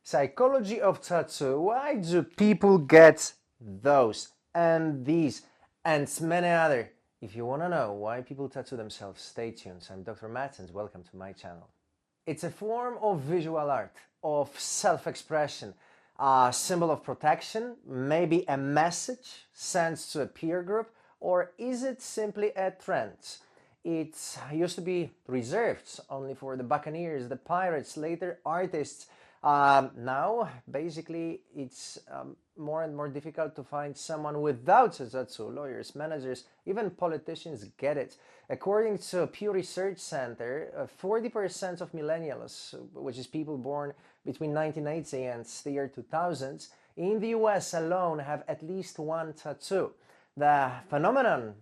Psychology of tattoo. Why do people get those and these and many other? If you want to know why people tattoo themselves, stay tuned. I'm Dr. Matt and welcome to my channel. It's a form of visual art, of self-expression, a symbol of protection, maybe a message sent to a peer group, or is it simply a trend? It used to be reserved only for the buccaneers, the pirates, later artists. Now, basically, it's more and more difficult to find someone without a tattoo. Lawyers, managers, even politicians get it. According to Pew Research Center, 40% of millennials, which is people born between 1980 and the year 2000, in the US alone have at least one tattoo. The phenomenon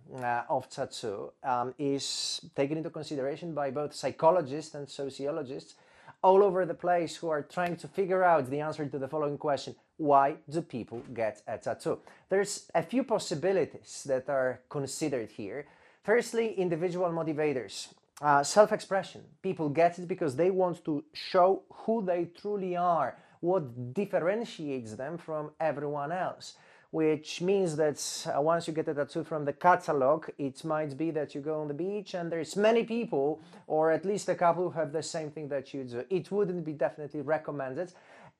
of tattoo is taken into consideration by both psychologists and sociologists all over the place who are trying to figure out the answer to the following question: why do people get a tattoo? There's a few possibilities that are considered here. Firstly, individual motivators. Self-expression. People get it because they want to show who they truly are, what differentiates them from everyone else. Which means that once you get a tattoo from the catalog, it might be that you go on the beach and there's many people, or at least a couple, who have the same thing that you do. It wouldn't be definitely recommended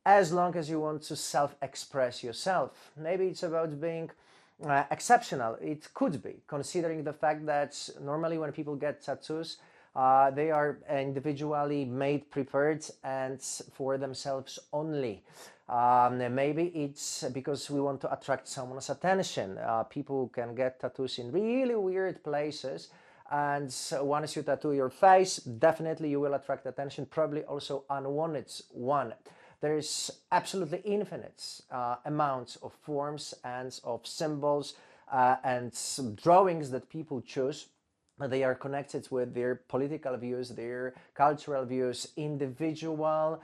as long as you want to self-express yourself. Maybe it's about being exceptional. It could be, considering the fact that normally when people get tattoos, they are individually made, prepared, and for themselves only. Maybe it's because we want to attract someone's attention. People can get tattoos in really weird places, and once you tattoo your face, definitely you will attract attention, probably also unwanted one. There's absolutely infinite amounts of forms and of symbols and drawings that people choose. They are connected with their political views, their cultural views, individual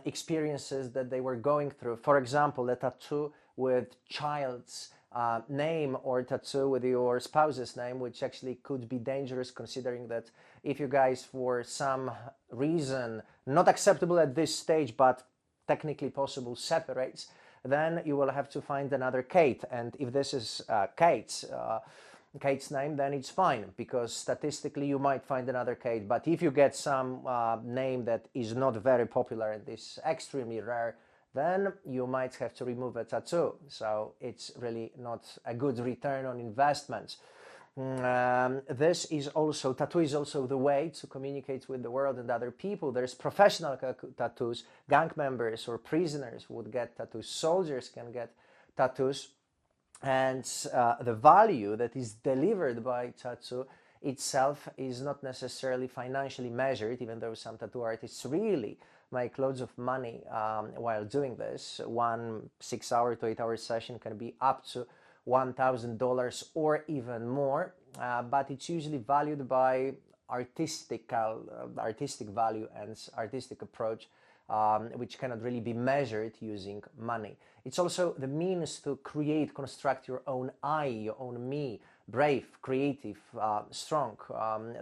experiences that they were going through. For example, a tattoo with child's name, or tattoo with your spouse's name, which actually could be dangerous, considering that if you guys, for some reason not acceptable at this stage but technically possible, separates, then you will have to find another Kate. And if this is Kate's name, then it's fine, because statistically you might find another Kate. But if you get some name that is not very popular and is extremely rare, then you might have to remove a tattoo. So it's really not a good return on investment. This is also, tattoo is also the way to communicate with the world and other people. There's professional tattoos. Gang members or prisoners would get tattoos. Soldiers can get tattoos. And the value that is delivered by tattoo itself is not necessarily financially measured, even though some tattoo artists really make loads of money while doing this. One 6-hour to 8-hour session can be up to $1,000 or even more, but it's usually valued by artistic value and artistic approach, which cannot really be measured using money. It's also the means to create, construct your own I, your own me, brave, creative, strong.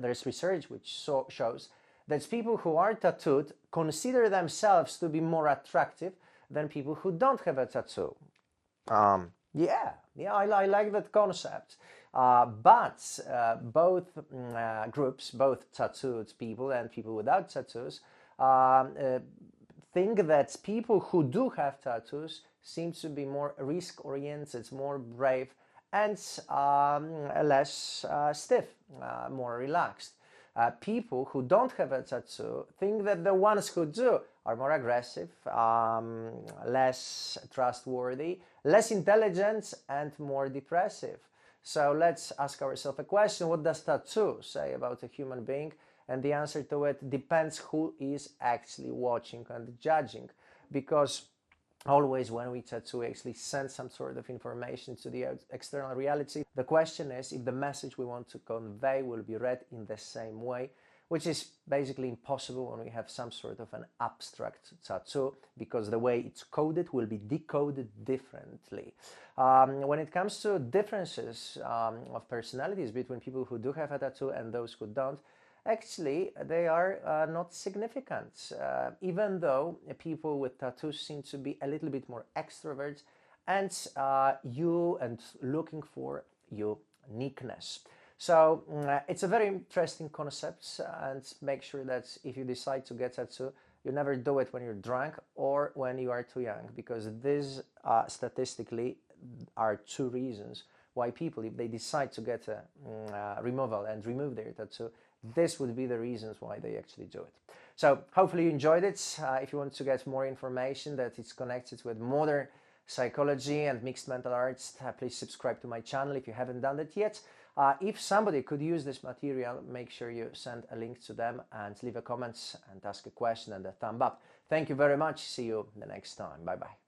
There's research which shows that people who are tattooed consider themselves to be more attractive than people who don't have a tattoo. I like that concept. But both groups, both tattooed people and people without tattoos, think that people who do have tattoos seem to be more risk-oriented, more brave, and less stiff, more relaxed. People who don't have a tattoo think that the ones who do are more aggressive, less trustworthy, less intelligent, and more depressive. So let's ask ourselves a question: what does tattoo say about a human being? And the answer to it depends who is actually watching and judging, because always when we tattoo, we actually send some sort of information to the external reality. The question is if the message we want to convey will be read in the same way, which is basically impossible when we have some sort of an abstract tattoo, because the way it's coded will be decoded differently. When it comes to differences of personalities between people who do have a tattoo and those who don't, actually they are not significant, even though people with tattoos seem to be a little bit more extroverts and you and looking for uniqueness. So it's a very interesting concept, and make sure that if you decide to get tattoo, you never do it when you're drunk or when you are too young, because these statistically are two reasons why people, if they decide to get a removal and remove their tattoo, this would be the reasons why they actually do it. So hopefully you enjoyed it. If you want to get more information that is connected with modern psychology and mixed mental arts, please subscribe to my channel if you haven't done that yet. If somebody could use this material, make sure you send a link to them and leave a comment and ask a question and a thumb up. Thank you very much. See you the next time. Bye bye.